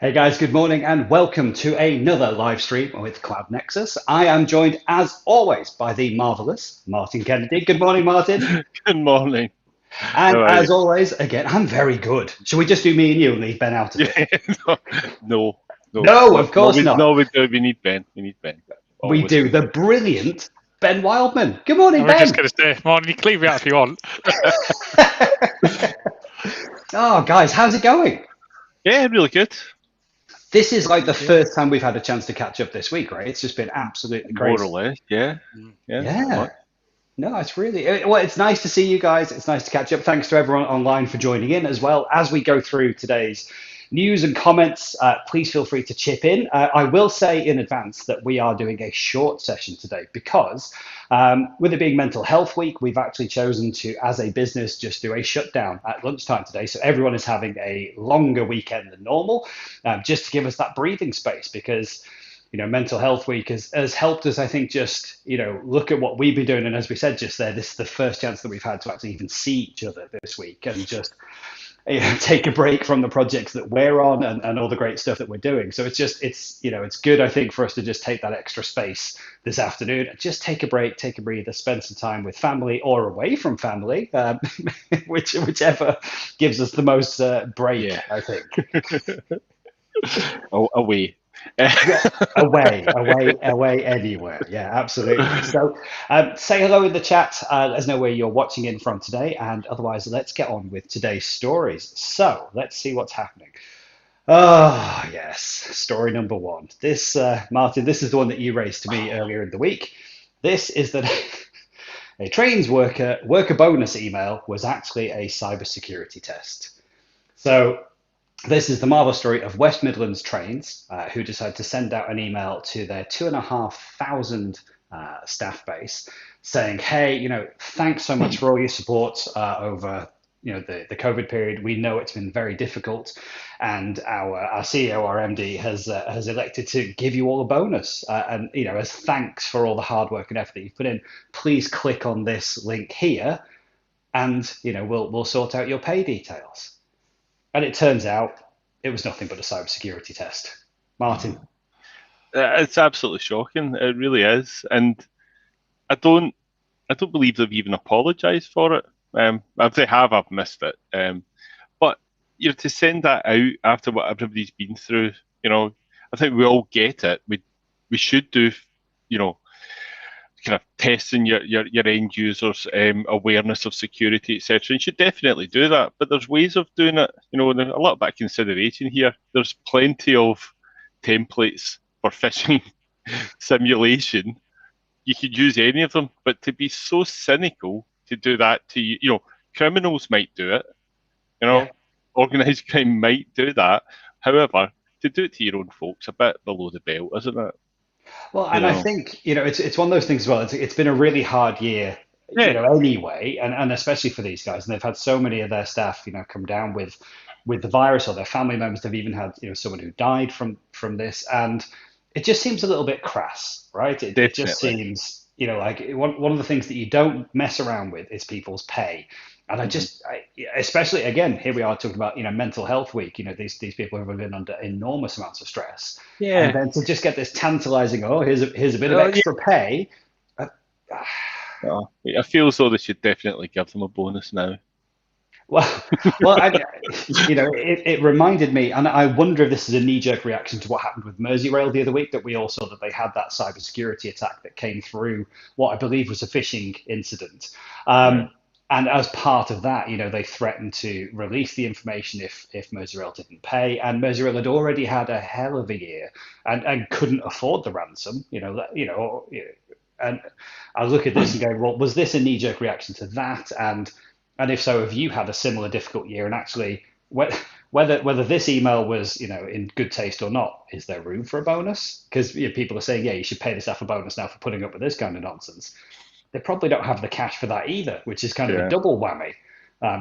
Hey guys, good morning and welcome to another live stream with Cloud Nexus. I am joined as always by the marvelous Martin Kennedy. Good morning, Martin. Good morning. And How are you? as always, again, I'm very good. Shall we just do me and you and leave Ben out of it? Yeah, no, no, no, No, no, of no, course not. no, we do. We need Ben. We need Ben. We Always. do. The brilliant Ben Wildman. Good morning, I was just Ben. going to say, Martin, you can leave me out if you want. Oh, guys, how's it going? Yeah, really good. This is like the Yeah, first time we've had a chance to catch up this week, right? It's just been absolutely more or crazy. less. Yeah, Mm. yeah, pretty Yeah. much. No, it's really well. It's nice to see you guys. It's nice to catch up. Thanks to everyone online for joining in as well. As we go through today's news and comments, please feel free to chip in. I will say in advance that we are doing a short session today because, with it being Mental Health Week, we've actually chosen to, as a business, just do a shutdown at lunchtime today. So everyone is having a longer weekend than normal, just to give us that breathing space because Mental Health Week has helped us, I think, just, look at what we've been doing. And as we said just there, this is the first chance that we've had to actually even see each other this week and just take a break from the projects that we're on and all the great stuff that we're doing. So it's good, I think, for us to just take that extra space this afternoon and just take a break, take a breather, spend some time with family or away from family, whichever gives us the most break, Yeah, I think. away. Yeah, away, anywhere. Yeah, absolutely. So, say hello in the chat. Let us know where you're watching in from today, and otherwise, let's get on with today's stories. So, let's see what's happening. Oh, yes, story number one. This, Martin, this is the one that you raised to me earlier in the week. This is that a trains worker bonus email was actually a cybersecurity test. So this is the marvel story of West Midlands Trains, who decided to send out an email to their 2,500 staff base saying, hey, thanks so much for all your support over the COVID period. We know it's been very difficult, and our CEO, our MD, has elected to give you all a bonus, and as thanks for all the hard work and effort that you've put in. Please click on this link here, and we'll sort out your pay details. And it turns out it was nothing but a cybersecurity test. Martin. It's absolutely shocking. It really is, and I don't, I don't believe they've even apologised for it. If they have, I've missed it. But to send that out after what everybody's been through, I think we all get it. We should do, you know, kind of testing your end users' awareness of security, etc. You should definitely do that. But there's ways of doing it. And a little bit of consideration here. There's plenty of templates for phishing simulation. You could use any of them, but to be so cynical to do that to criminals might do it. You Yeah. know, organized crime might do that. However, to do it to your own folks, a bit below the belt, isn't it? Well, You and I know. think, it's one of those things as well. It's been a really hard year, Yeah. anyway, and especially for these guys. And they've had so many of their staff, come down with the virus, or their family members. They've even had, someone who died from this, and it just seems a little bit crass, right? It just Definitely. seems, like one of the things that you don't mess around with is people's pay. And Hmm. especially again, here we are talking about, mental health week. These people have been under enormous amounts of stress, and Yeah. then to just get this tantalizing, oh, here's a bit of Oh, yeah. extra pay. Uh, I feel as though they should definitely give them a bonus now. well, well, it reminded me, and I wonder if this is a knee-jerk reaction to what happened with Merseyrail the other week, that we all saw that they had that cybersecurity attack that came through what I believe was a phishing incident. Yeah. And as part of that, they threatened to release the information if Merseyrail didn't pay, and Merseyrail had already had a hell of a year and couldn't afford the ransom. And I look at this and go, well, was this a knee-jerk reaction to that? And if so, have you had a similar difficult year? And actually, whether this email was, in good taste or not, is there room for a bonus? Because people are saying, yeah, you should pay the staff a bonus now for putting up with this kind of nonsense. They probably don't have the cash for that either, which is kind of a Yeah. double whammy.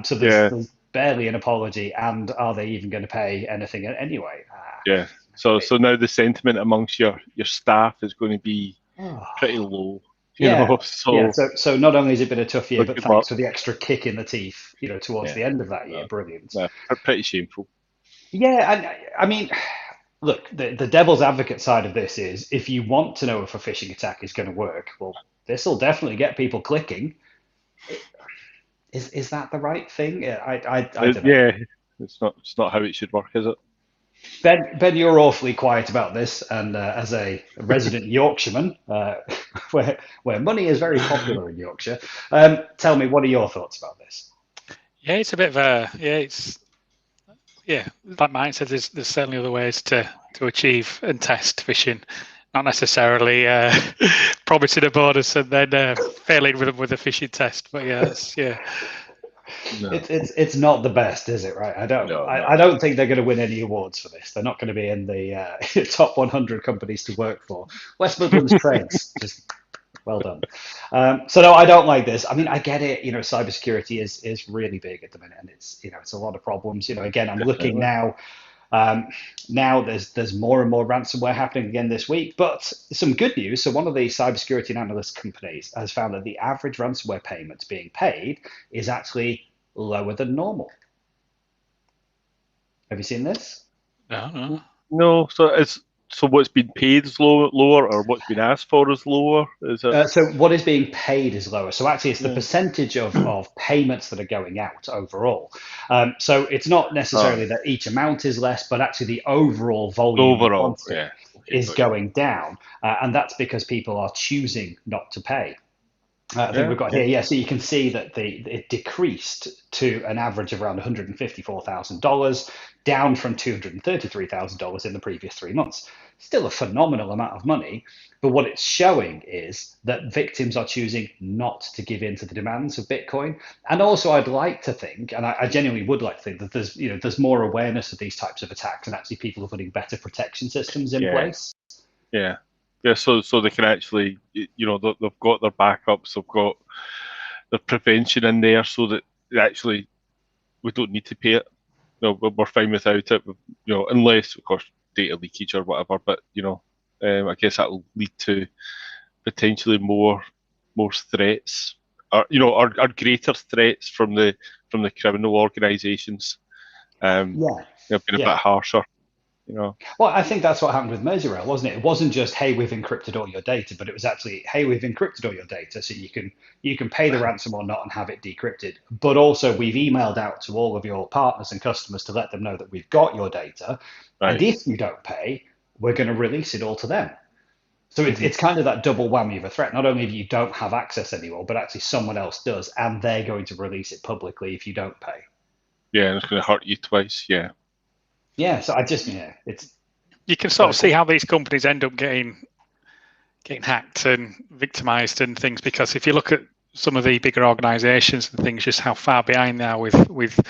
So there's, Yeah. there's barely an apology, and are they even going to pay anything anyway? Yeah. So now the sentiment amongst your staff is going to be Oh, pretty low. yeah, yeah. So So not only has it been a tough year, but good thanks luck. for the extra kick in the teeth, towards Yeah. the end of that year. No, Brilliant. no, pretty shameful. Yeah, and I mean, look, the devil's advocate side of this is if you want to know if a phishing attack is going to work, well, this will definitely get people clicking. Is that the right thing? I don't know. Yeah, it's not how it should work, is it? Ben, you're awfully quiet about this, and as a resident Yorkshireman, where money is very popular in Yorkshire, tell me, what are your thoughts about this? Yeah, it's a bit of a Like Mike said, there's certainly other ways to achieve and test phishing, not necessarily promising a bonus and then failing with a phishing test. But yeah. No. It's not the best, is it? Right? I don't think they're going to win any awards for this. They're not going to be in the top 100 companies to work for. West Midlands Trains, just well done. So no, I don't like this. I mean, I get it. Cybersecurity is really big at the minute, and it's a lot of problems. Again, I'm looking now. Now there's more and more ransomware happening again this week, but some good news. So one of the cybersecurity and analyst companies has found that the average ransomware payments being paid is actually lower than normal. Have you seen this? No. So what's been paid is lower, or what's been asked for is lower? Is it? So what is being paid is lower. So actually, it's the percentage of payments that are going out overall. So it's not necessarily that each amount is less, but actually the overall volume is going down, and that's because people are choosing not to pay. I think we've got here, so you can see that it decreased to an average of around $154,000, down from $233,000 in the previous 3 months. Still a phenomenal amount of money, but what it's showing is that victims are choosing not to give in to the demands of Bitcoin. And also, I'd like to think, and I genuinely would like to think, that there's more awareness of these types of attacks, and actually people are putting better protection systems in place. Yeah. Yeah, so they can actually, they've got their backups, they've got their prevention in there, so that actually we don't need to pay it. We're fine without it. Unless of course data leakage or whatever. But I guess that will lead to potentially more threats, or greater threats from the criminal organisations. Being a bit harsher. Well, I think that's what happened with Merseyrail, wasn't it? It wasn't just, hey, we've encrypted all your data, but it was actually, hey, we've encrypted all your data, so you can pay the ransom or not and have it decrypted. But also, we've emailed out to all of your partners and customers to let them know that we've got your data, and if you don't pay, we're going to release it all to them. So it's kind of that double whammy of a threat. Not only do you don't have access anymore, but actually someone else does, and they're going to release it publicly if you don't pay. Yeah, and it's going to hurt you twice. Yeah. Yeah, so it's. You can sort of see how these companies end up getting hacked and victimized and things, because if you look at some of the bigger organizations and things, just how far behind they are with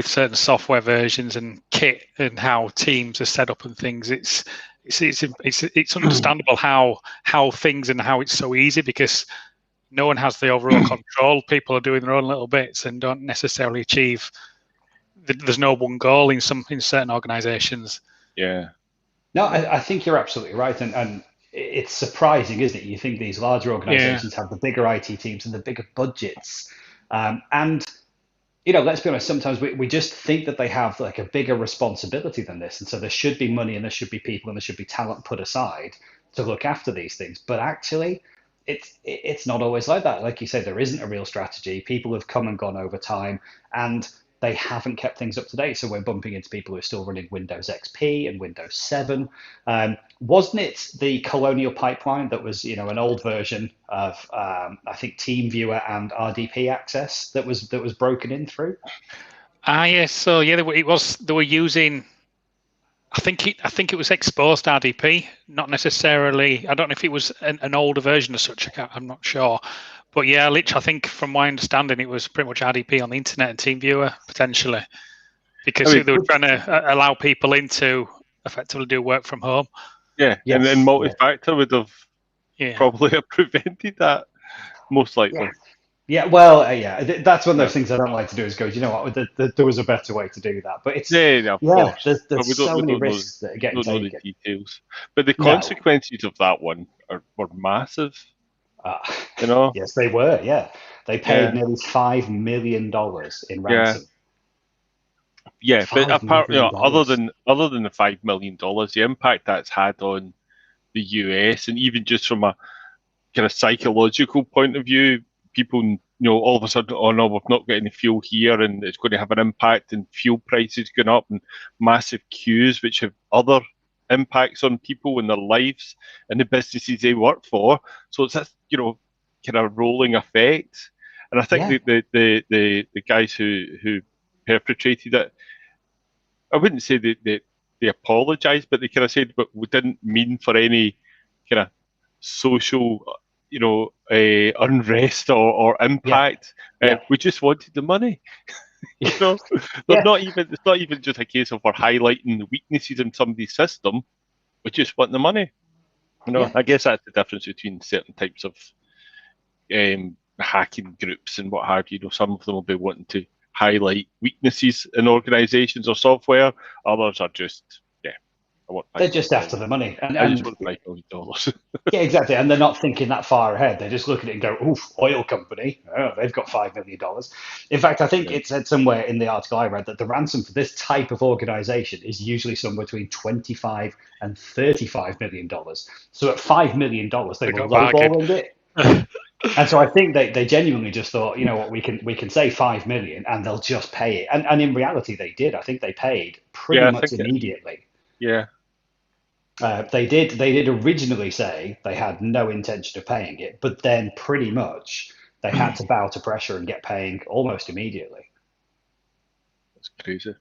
certain software versions and kit and how teams are set up and things, it's understandable how things and how it's so easy, because no one has the overall control. People are doing their own little bits and don't necessarily achieve. There's no one goal in certain organizations. Yeah. No, I think you're absolutely right, and it's surprising, isn't it? You think these larger organizations have the bigger IT teams and the bigger budgets, and let's be honest. Sometimes we just think that they have like a bigger responsibility than this, and so there should be money and there should be people and there should be talent put aside to look after these things. But actually, it's not always like that. Like you said, there isn't a real strategy. People have come and gone over time, and they haven't kept things up to date. So we're bumping into people who are still running Windows XP and Windows 7. Wasn't it the Colonial Pipeline that was, an old version of, I think, TeamViewer and RDP access that was broken in through? Yes. So yeah, they were using. I think it was exposed RDP, not necessarily. I don't know if it was an older version of such. I'm not sure. But yeah, literally, I think from my understanding, it was pretty much RDP on the internet and TeamViewer potentially, because they were trying to allow people in to effectively do work from home. Yeah, yes, and then multi-factor would have probably have prevented that, most likely. Yeah, well, that's one of those things I don't like to do, is go, you know what, there was a better way to do that. But it's of course. There's so many risks that are getting taken. We don't know the details, but the consequences of that one were massive. Yes, they were. Yeah, they paid nearly $5 million in ransom. Yeah, but $5 apart, million. other than the $5 million, the impact that's had on the US, and even just from a kind of psychological point of view, people, all of a sudden, oh no, we've not got any fuel here, and it's going to have an impact, and fuel prices going up, and massive queues, which have other impacts on people and their lives and the businesses they work for. So it's this, kind of rolling effect. And I think Yeah. the guys who perpetrated it, I wouldn't say they apologised, but they kind of said, but we didn't mean for any kind of social, unrest or Yeah. impact. Yeah. We just wanted the money. They're Yeah. not even. It's not even just a case of we're highlighting the weaknesses in somebody's system. We just want the money. Yeah. I guess that's the difference between certain types of hacking groups and what have you. Some of them will be wanting to highlight weaknesses in organisations or software. Others are just, I want They're $5 just after million. the money. I just And want $5 million. yeah, exactly. And they're not thinking that far ahead. They just look at it and go, oof, oil company. Oh, they've got $5 million. In fact, I think Yeah. it said somewhere in the article I read that the ransom for this type of organization is usually somewhere between 25 and $35 million. So at $5 million, they They were got a bargain. lowballing it. And so I think they genuinely just thought, you know what, we can say 5 million and they'll just pay it. And in reality, they did. I think they paid pretty Yeah, I much think immediately. yeah. They did originally say they had no intention of paying it, but then pretty much they had to bow to pressure and get paying almost immediately. That's crazy.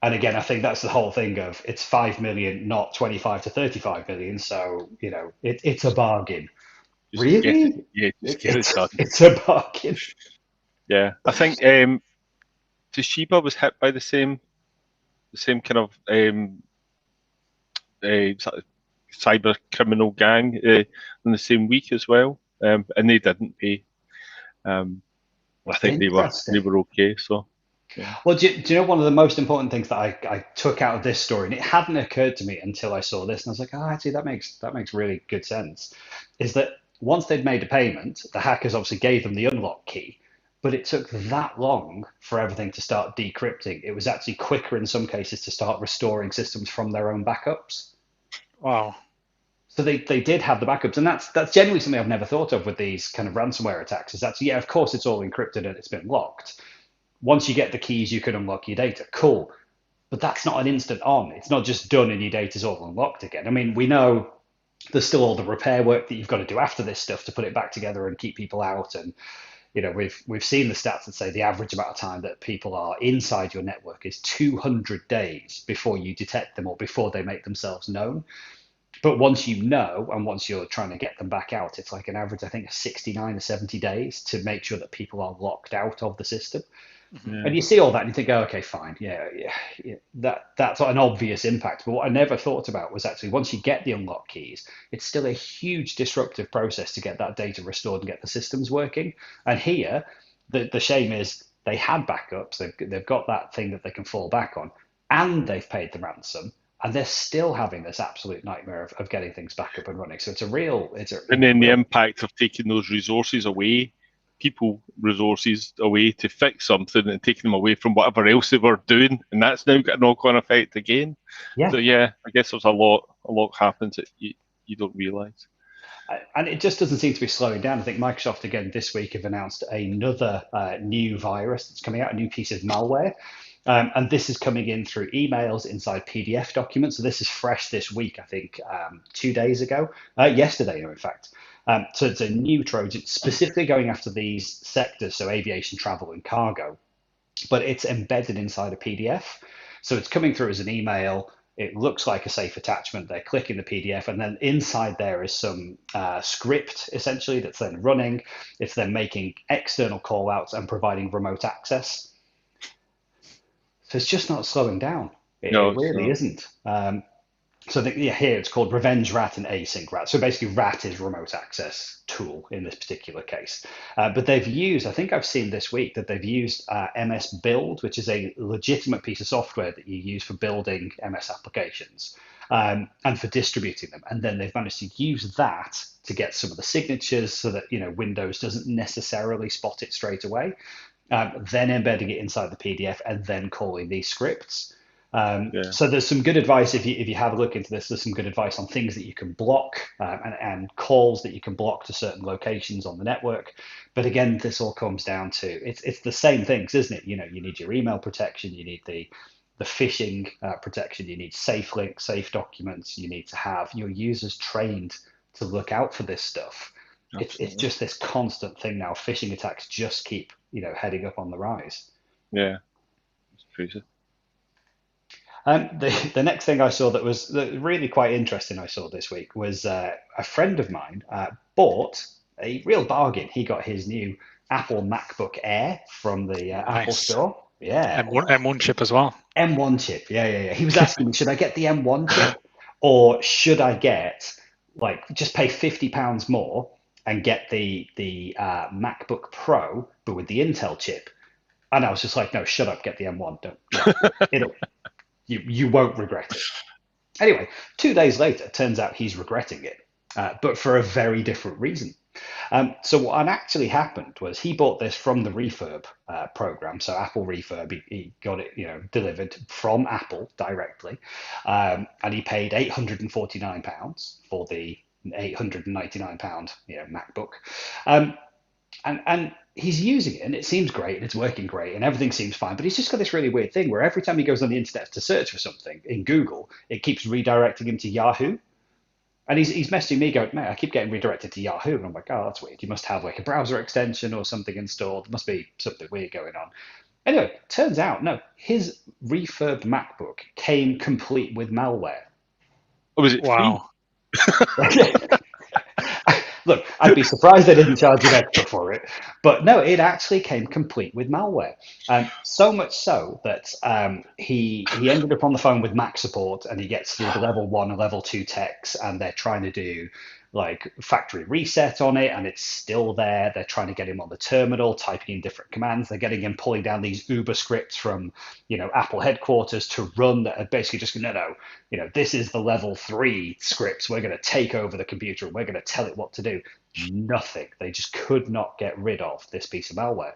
And again, I think that's the whole thing of it's 5 million, not 25 to 35 million. So, it's a bargain. Just get it. Really? Yeah, just get it done. It's a bargain. Yeah, I think Toshiba was hit by the same kind of sort of cyber criminal gang in the same week as well, and they didn't pay. I think they were Interesting. okay. So yeah, Well, do you know one of the most important things that I took out of this story, and it hadn't occurred to me until I saw this, and I was like, oh, actually, that makes really good sense, is that once they'd made a payment, the hackers obviously gave them the unlock key, but it took that long for everything to start decrypting. It was actually quicker in some cases to start restoring systems from their own backups. Wow. So they did have the backups, and that's generally something I've never thought of with these kind of ransomware attacks. Is that yeah, of course it's all encrypted and it's been locked. Once you get the keys, you can unlock your data. Cool. But that's not an instant on. It's not just done and your data's all unlocked again. I mean, we know there's still all the repair work that you've got to do after this stuff to put it back together and keep people out. And we've seen the stats that say the average amount of time that people are inside your network is 200 days before you detect them or before they make themselves known. But once you know, and once you're trying to get them back out, it's like an average, I think, of 69 or 70 days to make sure that people are locked out of the system. Mhm. yeah, And you see all that and you think, oh, okay, fine, yeah, that's an obvious impact. But what I never thought about was actually once you get the unlock keys, it's still a huge disruptive process to get that data restored and get the systems working. And here, the shame is they had backups, they've got that thing that they can fall back on, and they've paid the ransom, and they're still having this absolute nightmare of getting things back up and running. So it's a and then the real. impact of taking those resources away, people resources away to fix something, and taking them away from whatever else they were doing, and that's now got a knock-on effect again. Yeah. So yeah, I guess there's a lot happens that you don't realise. And it just doesn't seem to be slowing down. I think Microsoft again this week have announced another new virus that's coming out, a new piece of malware. And this is coming in through emails inside PDF documents. So this is fresh this week, I think, 2 days ago, yesterday, in fact. So it's a new Trojan specifically going after these sectors, so aviation, travel, and cargo, but it's embedded inside a PDF. So it's coming through as an email. It looks like a safe attachment. They're clicking the PDF, and then inside there is some script essentially that's then running. It's then making external call outs and providing remote access. So it's just not slowing down. No, It it's really not. isn't. Here it's called Revenge Rat and Async Rat. So basically, Rat is remote access tool in this particular case. But they've used, I think I've seen this week that they've used MS Build, which is a legitimate piece of software that you use for building MS applications and for distributing them. And then they've managed to use that to get some of the signatures so that Windows doesn't necessarily spot it straight away. then embedding it inside the PDF, and then calling these scripts. Yeah. So there's some good advice if you have a look into this. There's some good advice on things that you can block and calls that you can block to certain locations on the network. But again, this all comes down to it's the same things, isn't it? You know, you need your email protection, you need the phishing protection, you need safe links, safe documents, you need to have your users trained to look out for this stuff. It's just this constant thing now. Phishing attacks just keep heading up on the rise. Yeah, it's crazy. The next thing I saw that was really quite interesting I saw this week was a friend of mine bought a real bargain. He got his new Apple MacBook Air from the Apple Store. Yeah. M1 chip as well. M1 chip. Yeah. He was asking me, should I get the M1 chip or should I get just pay £50 more and get the MacBook Pro but with the Intel chip? And I was just like, no, shut up, get the M1. Don't. You won't regret it. Anyway, 2 days later, turns out he's regretting it, but for a very different reason. So what actually happened was he bought this from the Refurb program. So Apple Refurb, he got it, delivered from Apple directly, and he paid £849 for the £899, MacBook. And he's using it and it seems great and it's working great and everything seems fine, but he's just got this really weird thing where every time he goes on the internet to search for something in Google, it keeps redirecting him to Yahoo. And he's messaging me going, mate, I keep getting redirected to Yahoo. And I'm like, oh, that's weird. You must have a browser extension or something installed. There must be something weird going on. Anyway, turns out, no, his refurbed MacBook came complete with malware. Oh, was it wow. Look, I'd be surprised they didn't charge him extra for it, but no, it actually came complete with malware. So much so that he ended up on the phone with Mac support, and he gets through the level 1 and level 2 techs, and they're trying to do factory reset on it, and it's still there. They're trying to get him on the terminal, typing in different commands. They're getting him pulling down these Uber scripts from Apple headquarters to run that are basically just no, this is the level 3 scripts. We're going to take over the computer and we're going to tell it what to do. Nothing. They just could not get rid of this piece of malware.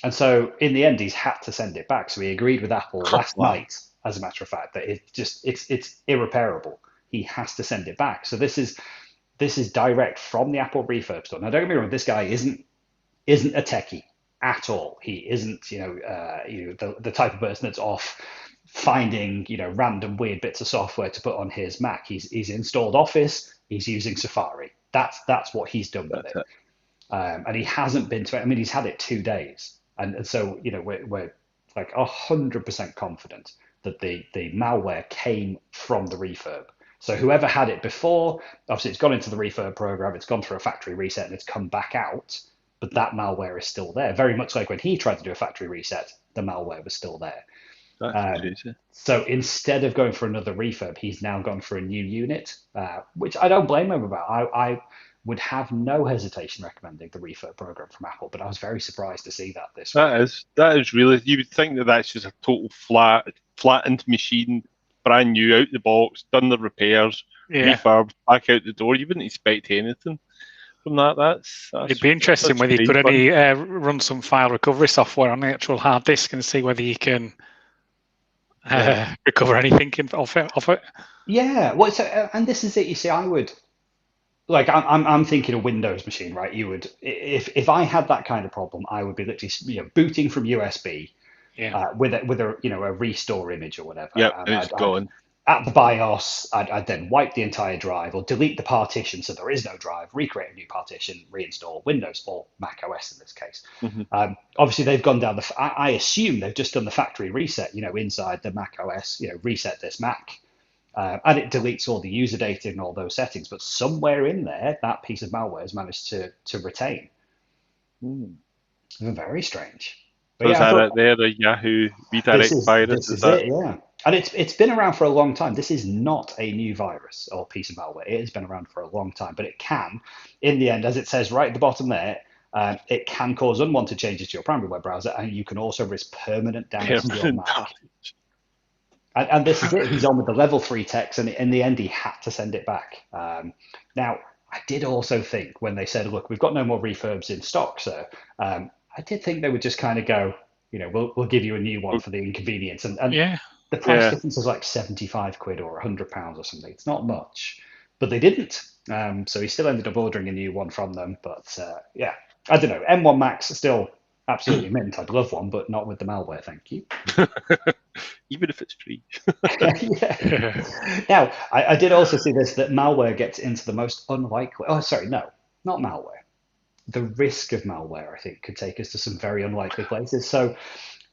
And so in the end, he's had to send it back. So he agreed with Apple last night, as a matter of fact, that it's irreparable. He has to send it back. So this is direct from the Apple Refurb store. Now, don't get me wrong, this guy isn't a techie at all. He isn't, the type of person that's off finding, random weird bits of software to put on his Mac. He's installed Office. He's using Safari. That's what he's done with it. And he hasn't been to it. I mean, he's had it 2 days, and so we're like 100% confident that the malware came from the refurb. So whoever had it before, obviously it's gone into the refurb program, it's gone through a factory reset and it's come back out, but that malware is still there. Very much like when he tried to do a factory reset, the malware was still there. So instead of going for another refurb, he's now gone for a new unit, which I don't blame him about. I would have no hesitation recommending the refurb program from Apple, but I was very surprised to see that this week. That is really, you would think that's just a total flattened machine, brand new out the box, done the repairs, refurbed, back out the door. You wouldn't expect anything from that. It'd be interesting whether you could only run some file recovery software on the actual hard disk and see whether you can recover anything off it. Yeah, well, and this is it. You see, I would I'm thinking a Windows machine, right? You would, if I had that kind of problem, I would be literally booting from USB with a restore image or whatever. Yeah, and it's gone. At the BIOS, I'd then wipe the entire drive or delete the partition so there is no drive, recreate a new partition, reinstall Windows or Mac OS in this case. Mm-hmm. Obviously, they've gone down I assume they've just done the factory reset, inside the Mac OS, reset this Mac. And it deletes all the user data and all those settings, but somewhere in there, that piece of malware has managed to retain. Very strange. But so is that it there, the Yahoo redirect virus? This is it, yeah. And it's been around for a long time. This is not a new virus or piece of malware. It has been around for a long time, but it can, in the end, as it says right at the bottom there, it can cause unwanted changes to your primary web browser, and you can also risk permanent damage to your Mac. And this is it. He's on with the level 3 techs, and in the end, he had to send it back. Now, I did also think when they said, look, we've got no more refurbs in stock, sir, I I did think they would just kind of go, we'll give you a new one for the inconvenience, and Yeah. the price Yeah. difference is like 75 quid or £100 or something. It's not much, but they didn't. So he still ended up ordering a new one from them. But yeah, I don't know. M1 Max still absolutely mint. I'd love one, but not with the malware. Thank you. Even if it's free. Yeah. Now, I did also see this, that malware gets into the most unlikely. Oh, sorry, no, not malware. The risk of malware, I think, could take us to some very unlikely places. So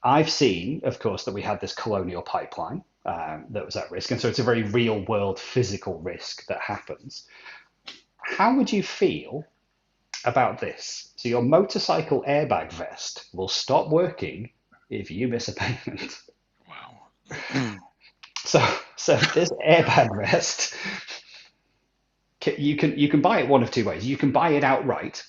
I've seen, of course, that we had this colonial pipeline that was at risk. And so it's a very real world physical risk that happens. How would you feel about this? So your motorcycle airbag vest will stop working if you miss a payment. Wow. So this airbag vest, you can buy it one of two ways. You can buy it outright,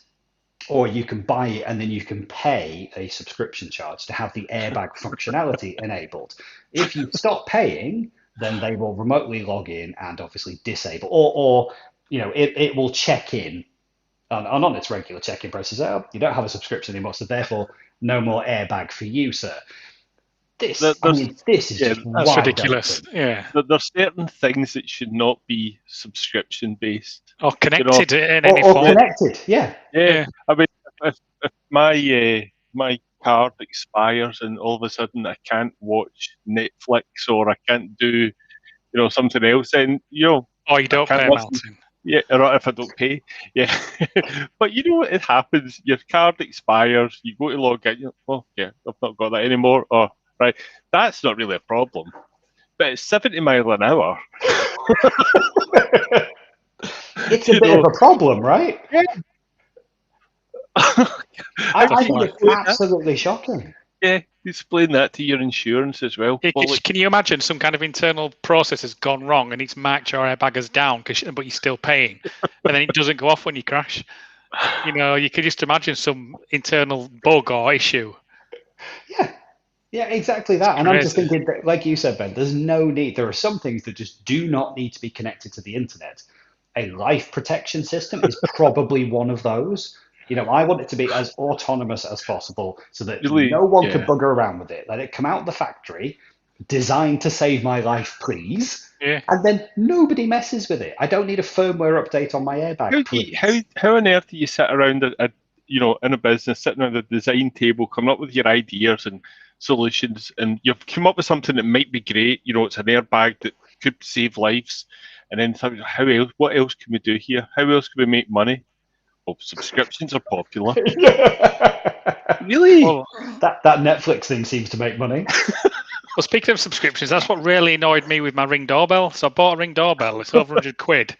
or you can buy it and then you can pay a subscription charge to have the airbag functionality enabled. If you stop paying, then they will remotely log in and obviously disable, or it will check in on its regular check-in process. Oh, you don't have a subscription anymore, so therefore no more airbag for you, sir. This is just That's wide ridiculous. open. Yeah. There's certain things that should not be subscription based. Or connected in any Or form. connected, yeah. Yeah. I mean, if my card expires and all of a sudden I can't watch Netflix or I can't do something else, then Or you don't can't pay, listen. Martin. Yeah, or if I don't pay, yeah. But it happens. Your card expires. You go to log in. Yeah, I've not got that anymore. Oh, right. That's not really a problem. But it's 70 mile an hour. It's a bit of a problem, right? Yeah. I think it's absolutely shocking. Yeah, explain that to your insurance as well. Can you imagine some kind of internal process has gone wrong and it's marked your airbag as down, but you're still paying, and then it doesn't go off when you crash? You could just imagine some internal bug or issue. Yeah, exactly that. And I'm just thinking that, like you said, Ben, there's no need. There are some things that just do not need to be connected to the internet. A life protection system is probably one of those. I want it to be as autonomous as possible so that no one can bugger around with it. Let it come out of the factory, designed to save my life, please. Yeah. And then nobody messes with it. I don't need a firmware update on my airbag, please. How on earth do you sit around in a business, sitting around a design table, coming up with your ideas and solutions, and you've come up with something that might be great, it's an airbag that could save lives, and then think, what else can we do here? How else can we make money? Well, subscriptions are popular. Really? Well, that Netflix thing seems to make money. Well, speaking of subscriptions, that's what really annoyed me with my Ring doorbell. So I bought a Ring doorbell. It's over 100 quid.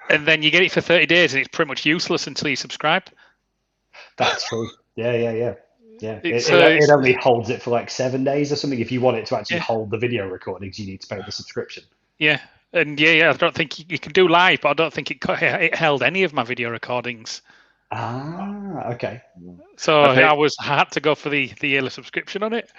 And then you get it for 30 days and it's pretty much useless until you subscribe. That's true. Yeah. It only holds it for like 7 days or something. If you want it to actually hold the video recordings, you need to pay the subscription. Yeah. And I don't think you can do live, but I don't think it held any of my video recordings. Ah, okay. So I had to go for the yearly subscription on it.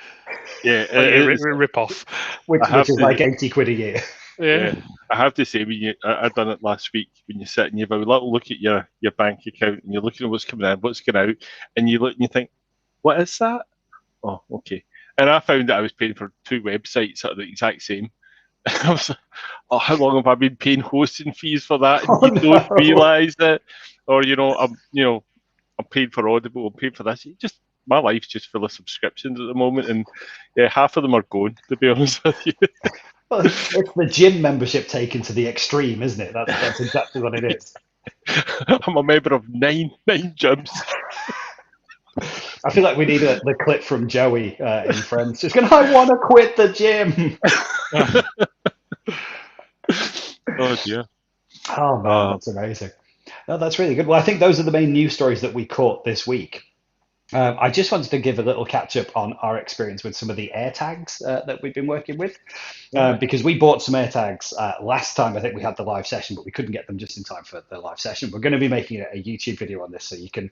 Yeah, rip off, which is like 80 quid a year. Yeah. I have to say, I done it last week. When you sit and you have a little look at your bank account and you're looking at what's coming in, what's going out, and you look and you think, what is that? Oh, okay. And I found that I was paying for 2 websites that are the exact same. I was like, oh, how long have I been paying hosting fees for that? And you don't realise it, or I'm paying for Audible, I'm paying for this. My life's just full of subscriptions at the moment, and half of them are gone, to be honest with you. Well, it's the gym membership taken to the extreme, isn't it? That's exactly what it is. I'm a member of nine gyms. I feel like we need the clip from Joey in Friends. Just going, I want to quit the gym. Oh dear. Oh man, that's amazing. No, that's really good. Well, I think those are the main news stories that we caught this week. I just wanted to give a little catch up on our experience with some of the AirTags that we've been working with, because we bought some AirTags last time. I think we had the live session, but we couldn't get them just in time for the live session. We're going to be making a YouTube video on this, so you can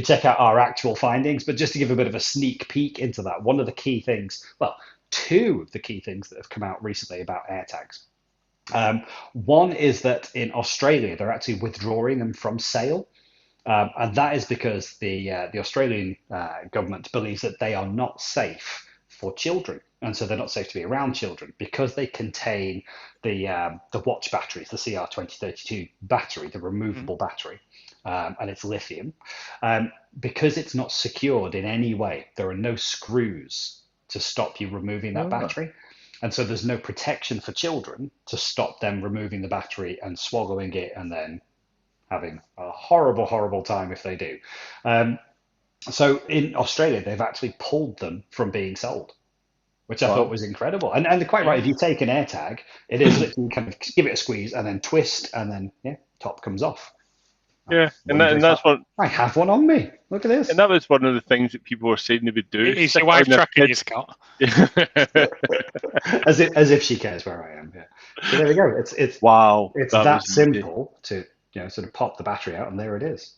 check out our actual findings. But just to give a bit of a sneak peek into that, one of the key things, well, 2 of the key things that have come out recently about AirTags. One is that in Australia, they're actually withdrawing them from sale. And that is because the Australian government believes that they are not safe for children, and so they're not safe to be around children because they contain the watch batteries, the CR2032 battery, the removable battery, and it's lithium. Because it's not secured in any way, there are no screws to stop you removing that Oh. battery. And so there's no protection for children to stop them removing the battery and swallowing it and then having a horrible, horrible time if they do. So in Australia, they've actually pulled them from being sold, which I thought Wow. was incredible. And they're quite right. If you take an AirTag, it is literally kind of give it a squeeze and then twist, and then top comes off. Yeah, and Wonder if that's what. I have one on me. Look at this. And that was one of the things that people were saying they would do. Is stick your wife it on their tracking you, kids. Scott? As if she cares where I am. Yeah. So there we go. It's Wow, it's that that was easy. simple to sort of pop the battery out, and there it is.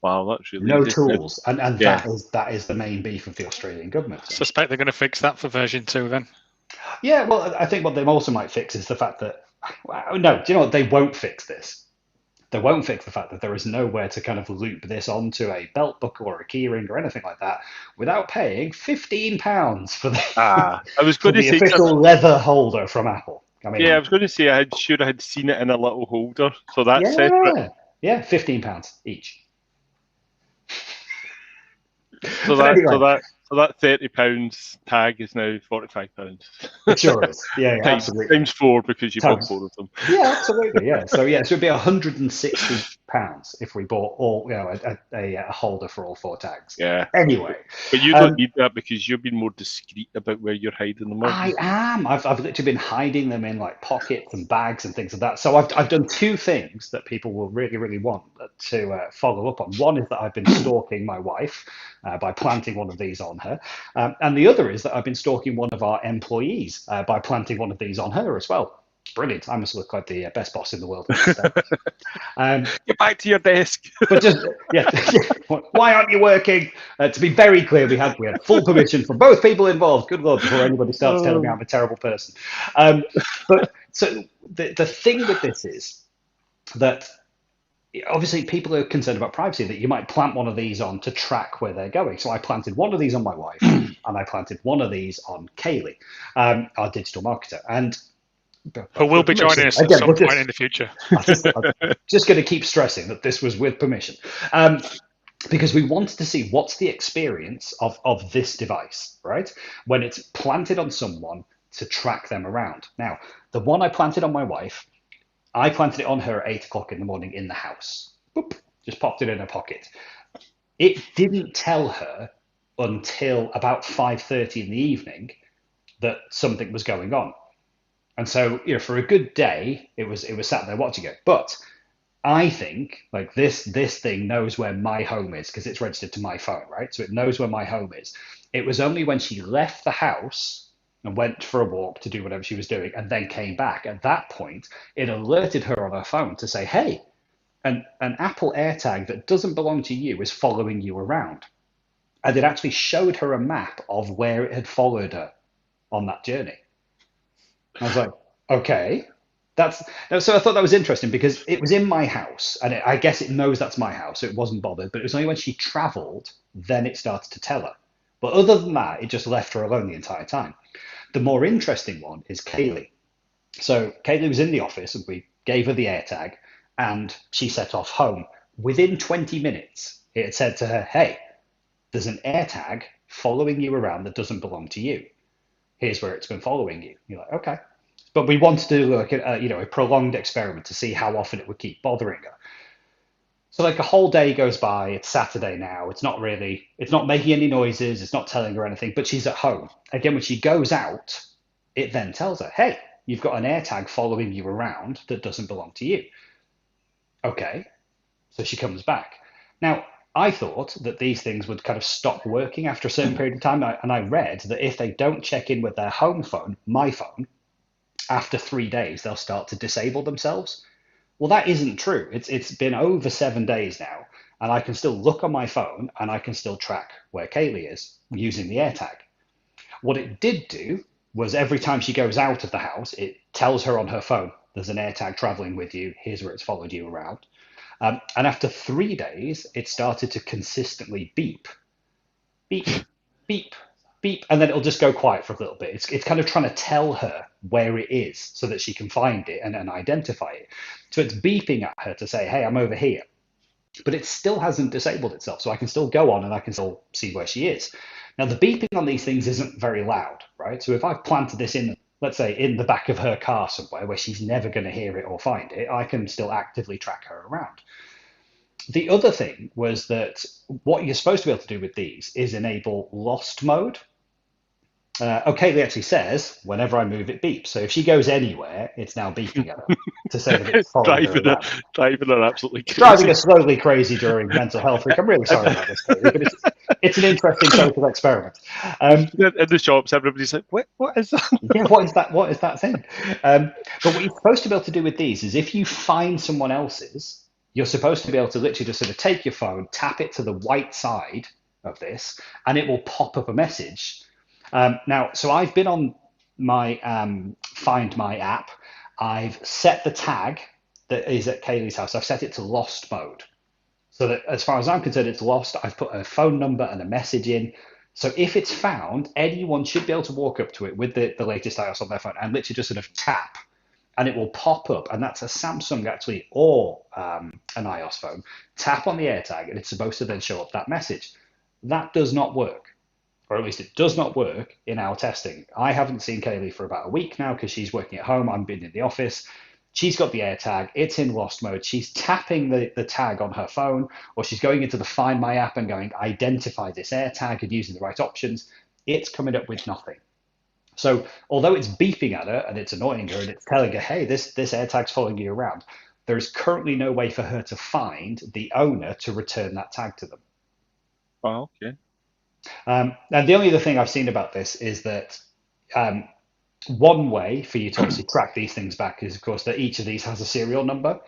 Wow, that's really No easy. tools, and Yeah. that is the main beef of the Australian government. I suspect they're going to fix that for version 2 then. Yeah, well, I think what they also might fix is the fact that no, do you know what? They won't fix this. They won't fix the fact that there is nowhere to kind of loop this onto a belt buckle or a keyring or anything like that without paying £15 for the I was for going to the say official leather holder from Apple. I mean, yeah, I was going to say I had seen it in a little holder, so that's separate. yeah, £15 each. So But anyway. So that £30 tag is now £45. It sure is. Yeah, absolutely. Times 4 because you bought 4 of them. Yeah, absolutely. Yeah. So it would be £160 if we bought all, a holder for all 4 tags. Yeah. Anyway, But you don't need that because you've been more discreet about where you're hiding them. I am. I've literally been hiding them in like pockets and bags and things like that. So I've done 2 things that people will really, really want to follow up on. One is that I've been stalking my wife by planting one of these on her, and the other is that I've been stalking one of our employees by planting one of these on her as well. Brilliant. I must look like the best boss in the world. Get back to your desk. But just, why aren't you working? To be very clear, we had full permission from both people involved. Good Lord, before anybody starts telling me I'm a terrible person. But so the thing with this is that obviously people are concerned about privacy, that you might plant one of these on to track where they're going. So I planted one of these on my wife and I planted one of these on Kaylee, our digital marketer. And who will be joining us at some point in the future. I'm just going to keep stressing that this was with permission, because we wanted to see what's the experience of this device, right? When it's planted on someone to track them around. Now, the one I planted on my wife, I planted it on her at 8 o'clock in the morning in the house. Boop, just popped it in her pocket. It didn't tell her until about 5:30 in the evening that something was going on. And so, for a good day, it was sat there watching it. But I think like this thing knows where my home is because it's registered to my phone, right? So it knows where my home is. It was only when she left the house and went for a walk to do whatever she was doing and then came back. At that point, it alerted her on her phone to say, hey, an Apple AirTag that doesn't belong to you is following you around. And it actually showed her a map of where it had followed her on that journey. I was like, okay, so I thought that was interesting because it was in my house and I guess it knows that's my house. So it wasn't bothered, but it was only when she traveled, then it started to tell her. But other than that, it just left her alone the entire time. The more interesting one is Kaylee. So Kaylee was in the office and we gave her the AirTag and she set off home. Within 20 minutes, it had said to her, hey, there's an AirTag following you around that doesn't belong to you. Here's where it's been following you. You're like, okay. But we wanted to look at a prolonged experiment to see how often it would keep bothering her. So like a whole day goes by. It's Saturday now. It's not making any noises. It's not telling her anything, but she's at home. Again, when she goes out, it then tells her, hey, you've got an AirTag following you around that doesn't belong to you. Okay. So she comes back. Now, I thought that these things would kind of stop working after a certain period of time. And I read that if they don't check in with their home phone, my phone, after 3 days, they'll start to disable themselves. Well, that isn't true. It's been over 7 days now, and I can still look on my phone and I can still track where Kaylee is using the AirTag. What it did do was every time she goes out of the house, it tells her on her phone, there's an AirTag traveling with you. Here's where it's followed you around. And after 3 days, it started to consistently beep, beep, beep, beep, and then it'll just go quiet for a little bit. It's kind of trying to tell her where it is so that she can find it and identify it. So it's beeping at her to say, hey, I'm over here. But it still hasn't disabled itself. So I can still go on and I can still see where she is. Now, the beeping on these things isn't very loud, right? So if I've planted this in, let's say, in the back of her car somewhere where she's never going to hear it or find it, I can still actively track her around. The other thing was that what you're supposed to be able to do with these is enable lost mode. Kaylee actually says, whenever I move, it beeps. So if she goes anywhere, it's now beeping at her to say that it's following her around. Driving her absolutely crazy. Driving her slowly crazy during mental health week. I'm really sorry about this, Kaylee, but it's an interesting social experiment. In the shops, everybody's like, what is that? Yeah, what is that thing? But what you're supposed to be able to do with these is if you find someone else's, you're supposed to be able to literally just sort of take your phone, tap it to the right side of this, and it will pop up a message. Now, so I've been on my Find My app. I've set the tag that is at Kaylee's house. I've set it to lost mode. So that as far as I'm concerned, it's lost. I've put a phone number and a message in. So if it's found, anyone should be able to walk up to it with the latest iOS on their phone and literally just sort of tap, and it will pop up. And that's a Samsung actually, or an iOS phone. Tap on the AirTag, and it's supposed to then show up that message. That does not work. Or at least it does not work in our testing. I haven't seen Kaylee for about a week now because she's working at home. I've been in the office. She's got the AirTag. It's in lost mode. She's tapping the tag on her phone, or she's going into the Find My app and going, identify this AirTag and using the right options. It's coming up with nothing. So although it's beeping at her and it's annoying her and it's telling her, hey, this AirTag's following you around, there's currently no way for her to find the owner to return that tag to them. Oh, okay. And the only other thing I've seen about this is that one way for you to obviously track these things back is, of course, that each of these has a serial number.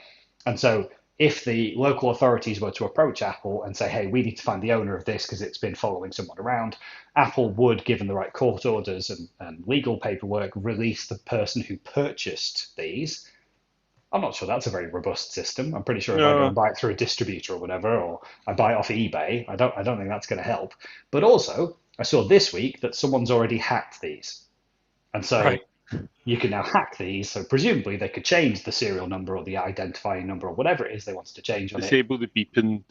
And so if the local authorities were to approach Apple and say, hey, we need to find the owner of this because it's been following someone around, Apple would, given the right court orders and legal paperwork, release the person who purchased these. I'm not sure that's a very robust system. I'm pretty sure if I go and buy it through a distributor or whatever, or I buy it off eBay, I don't think that's going to help. But also, I saw this week that someone's already hacked these. And so you can now hack these. So presumably they could change the serial number or the identifying number or whatever it is they wanted to change on Disable the beeping.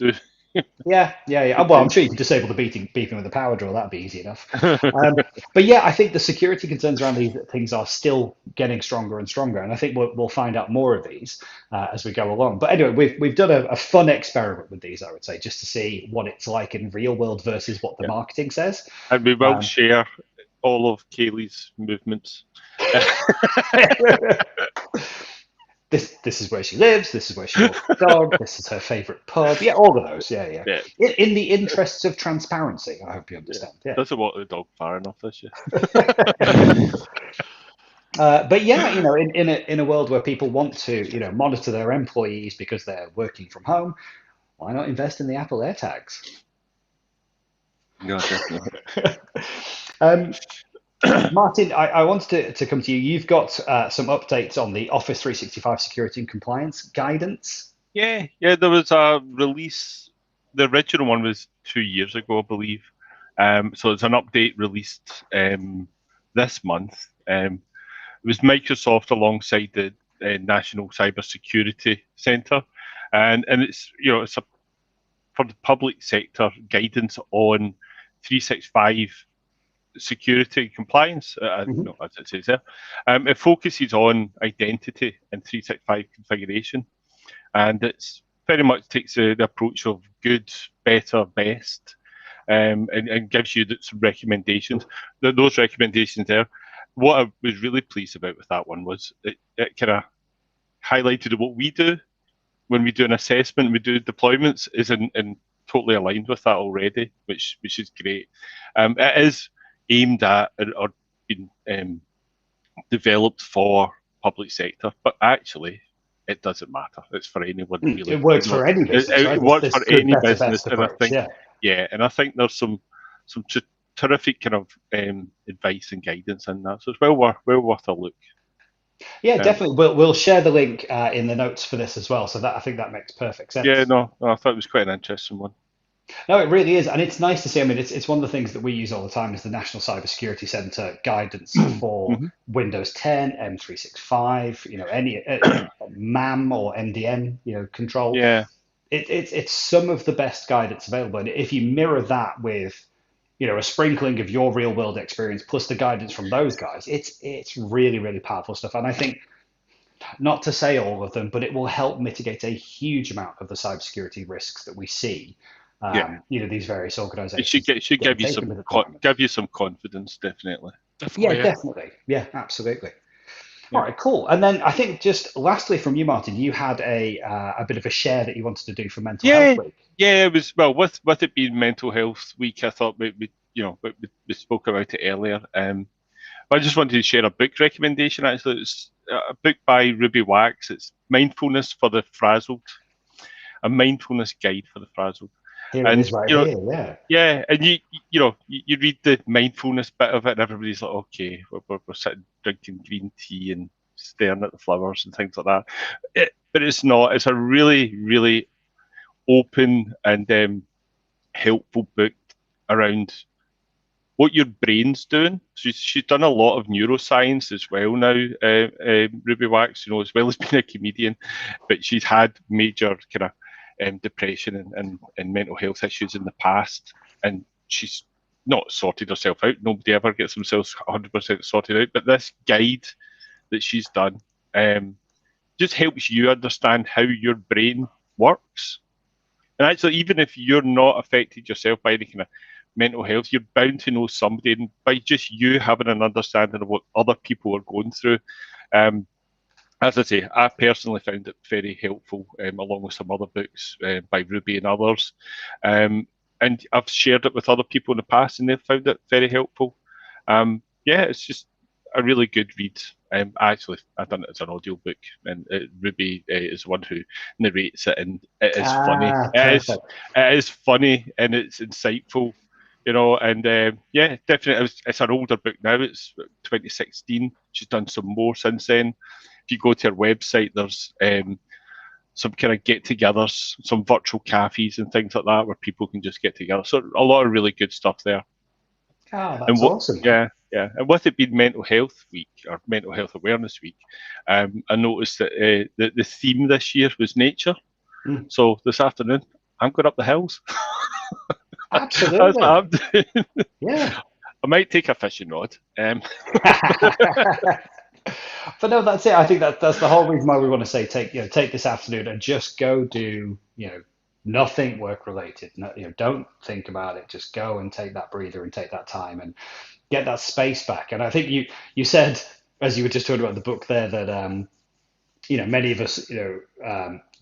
Yeah. Well, I'm sure you can disable the beeping with the power draw. That'd be easy enough. But yeah, I think the security concerns around these things are still getting stronger and stronger, and I think we'll find out more of these as we go along. But anyway, we've done a fun experiment with these, I would say, just to see what it's like in real world versus what the marketing says. And we will share all of Kaylee's movements. This is where she lives. This is where she walks the dog. This is her favorite pub. Yeah, all of those. Yeah. In the interests of transparency, I hope you understand. Yeah. Doesn't walk the dog far enough, does she? But yeah, in a world where people want to, monitor their employees because they're working from home, why not invest in the Apple AirTags? No, definitely. Martin, I wanted to come to you. You've got some updates on the Office 365 security and compliance guidance. Yeah. There was a release. The original one was 2 years ago, I believe. So it's an update released this month. It was Microsoft alongside the National Cybersecurity Centre, and it's it's for the public sector guidance on 365. Security compliance, as it says there. It focuses on identity and 365 configuration, and it's very much takes the approach of good, better, best, and gives you some recommendations. Those recommendations there. What I was really pleased about with that one was it kind of highlighted what we do when we do an assessment, we do deployments, is in totally aligned with that already, which is great. It is aimed at or been developed for public sector, but actually it doesn't matter. It's for anyone. Really. It works for any business. It works for any business, and I think and I think there's some terrific kind of advice and guidance in that. So it's well worth a look. Yeah, definitely. We'll share the link in the notes for this as well. So that I think that makes perfect Yeah, sense. no, I thought it was quite an interesting one. No, it really is, and it's nice to see. I mean, it's one of the things that we use all the time is the National Cybersecurity Center guidance for Hmm. Windows 10, M365, any MAM or MDM, control. Yeah, It's some of the best guidance available, and if you mirror that with a sprinkling of your real world experience plus the guidance from those guys, it's really really powerful stuff. And I think not to say all of them, but it will help mitigate a huge amount of the cybersecurity risks that we see. yeah. These various It should organizations get, it should give you taken some with at the moment. give you some confidence, definitely. Yeah, Definitely, yeah. definitely. Yeah, absolutely. All Yeah. right, cool. And then I think just lastly from you, Martin, you had a bit of a share that you wanted to do for Mental Health Yeah, Week. yeah. It was well with it being Mental Health Week. I thought we spoke about it earlier. I just wanted to share a book recommendation. Actually, it's a book by Ruby Wax. It's Mindfulness for the Frazzled, a mindfulness guide for the frazzled. Here it And is right here. Yeah. yeah, and you read the mindfulness bit of it, and everybody's like, okay, we're sitting drinking green tea and staring at the flowers and things like that. But it's not. It's a really, really open and helpful book around what your brain's doing. She's done a lot of neuroscience as well now, Ruby Wax, as well as being a comedian, but she's had major kind of depression and mental health issues in the past, and she's not sorted herself out. Nobody ever gets themselves 100% sorted out, but this guide that she's done just helps you understand how your brain works. And actually, even if you're not affected yourself by any kind of mental health, you're bound to know somebody. And by just you having an understanding of what other people are going through, um, as I say, I personally found it very helpful, along with some other books by Ruby and others. And I've shared it with other people in the past, and they've found it very helpful. Yeah, it's just a really good read. Actually, I've done it as an audiobook, and Ruby is the one who narrates it, and it is funny. Ah, perfect. It is funny, and it's insightful, And yeah, definitely, it's an older book now. It's 2016. She's done some more since then. If you go to her website, there's some kind of get-togethers, some virtual cafes and things like that where people can just get together. So a lot of really good stuff there. Oh, And that's what, awesome, man. yeah, and with it being Mental Health Week or Mental Health Awareness Week, I noticed that the theme this year was nature. Mm, So this afternoon, I'm going up the hills. That's what absolutely. I'm doing. Yeah. I might take a fishing rod. But no, that's it. I think that's the whole reason why we want to say take this afternoon and just go do nothing work related. No, don't think about it. Just go and take that breather and take that time and get that space back. And I think you said as you were just talking about the book there that many of us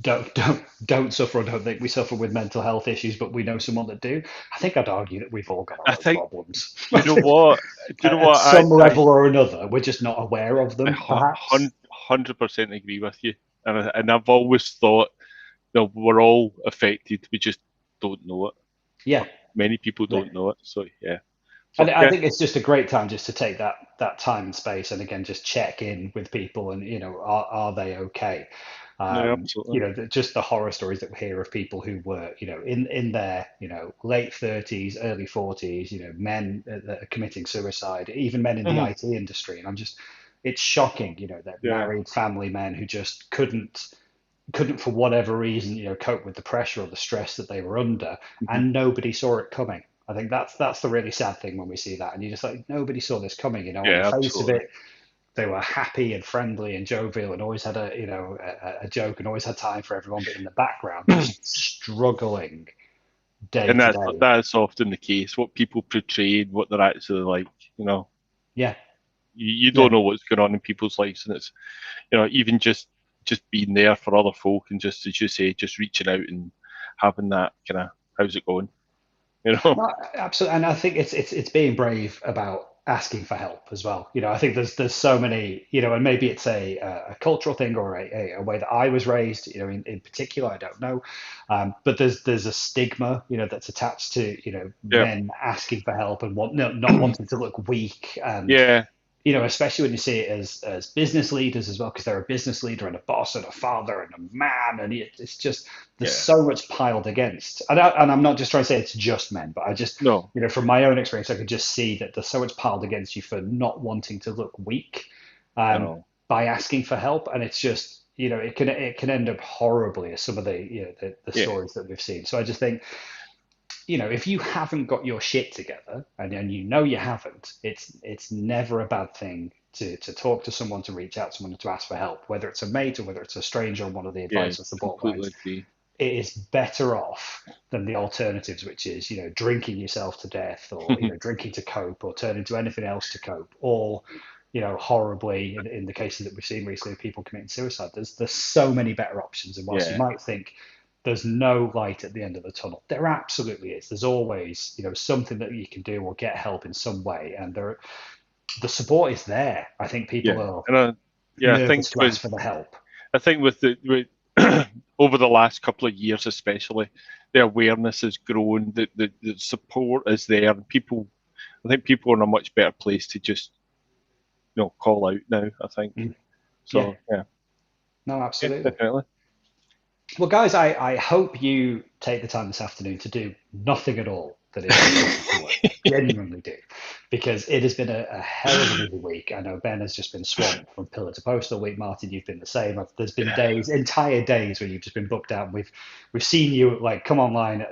don't suffer or don't think we suffer with mental health issues, but we know someone that do. I think I'd argue that we've all got I our own think, problems. you know what? Do you know At what? some level or another, we're just not aware of I them, perhaps. 100% agree with you. And I've always thought, we're all affected. We just don't know it. Yeah, Many people yeah. don't know it. So, yeah. And So, I yeah. think it's just a great time just to take that time and space, and again, just check in with people, and are they okay? No, absolutely. Just the horror stories that we hear of people who were, in their, late 30s, early 40s, men that are committing suicide, even men in the Hmm. IT industry, and it's shocking, that Yeah. married family men who just couldn't for whatever reason, cope with the pressure or the stress that they were under, Hmm. and nobody saw it coming. I think that's the really sad thing when we see that, and you just like nobody saw this coming. On the Yeah, face of absolutely. it, they were happy and friendly and jovial, and always had a joke, and always had time for everyone, but in the background, just struggling day And to that's day. that's often the case. What people portray, what they're actually like, Yeah, you yeah. don't know what's going on in people's lives, and it's even just being there for other folk and just as you say, just reaching out and having that kind of how's it going, you know. No, absolutely, and I think it's being brave about asking for help as well. I think there's so many, and maybe it's a cultural thing or a way that I was raised. In particular, I don't know, but there's a stigma, that's attached to Yeah. men asking for help and not wanting to look weak and Yeah. you know, especially when you see it as business leaders as well, because they're a business leader and a boss and a father and a man, and it's just there's so much piled against. And I'm not just trying to say it's just men, but I just, No, you know, from my own experience, I could just see that there's so much piled against you for not wanting to look weak, no. by asking for help, and it's just, you know, it can end up horribly as some of the, you know, the Yeah, stories that we've seen. So I just think, you know, if you haven't got your shit together, and you know you haven't, it's never a bad thing to talk to someone, to reach out to someone, to ask for help, whether it's a mate or whether it's a stranger on one of the yeah. advice or support Completely lines. agree. It is better off than the alternatives, which is, you know, drinking yourself to death, or, you know, drinking to cope, or turning to anything else to cope, or, you know, horribly in the cases that we've seen recently, people committing suicide. There's so many better options, and whilst you Yeah, might think there's no light at the end of the tunnel, there absolutely is. There's always, you know, something that you can do or get help in some way, and the support is there. I think people yeah, are and yeah, nervous to ask for the help. I think with over the last couple of years, especially, the awareness has grown, the support is there, and I think people are in a much better place to just, you know, call out now. I think Yeah, so. Yeah, no, yeah, absolutely. definitely. Well, guys, I hope you take the time this afternoon to do nothing at all that isn't going to work. Genuinely do. Because it has been a hell of a busy week. I know Ben has just been swamped from pillar to post all week. Martin, you've been the same. There's been days, entire days, where you've just been booked out. We've seen you like come online,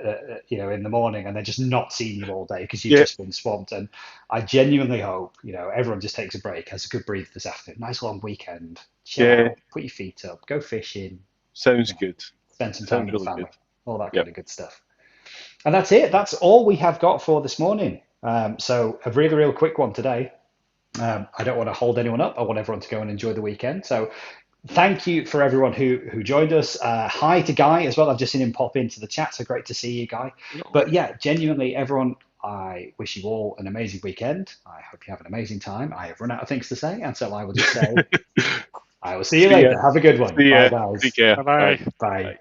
you know, in the morning, and then just not seen you all day because you've Yeah, just been swamped. And I genuinely hope, you know, everyone just takes a break, has a good breathe this afternoon. Nice long weekend. Chill yeah, out, put your feet up, go fishing, sounds you know, good. spend some time Sounds with the really good. family, all that kind Yep. of good stuff. And that's it. That's all we have got for this morning. So a really, real quick one today. I don't want to hold anyone up. I want everyone to go and enjoy the weekend. So thank you for everyone who joined us. Hi to Guy as well. I've just seen him pop into the chat. So great to see you, Guy. No. But yeah, genuinely, everyone, I wish you all an amazing weekend. I hope you have an amazing time. I have run out of things to say, and so I will just say, I will see you See ya. later. Have a good one. See Bye, ya. Take guys. care. Bye Bye. bye. Bye. Bye.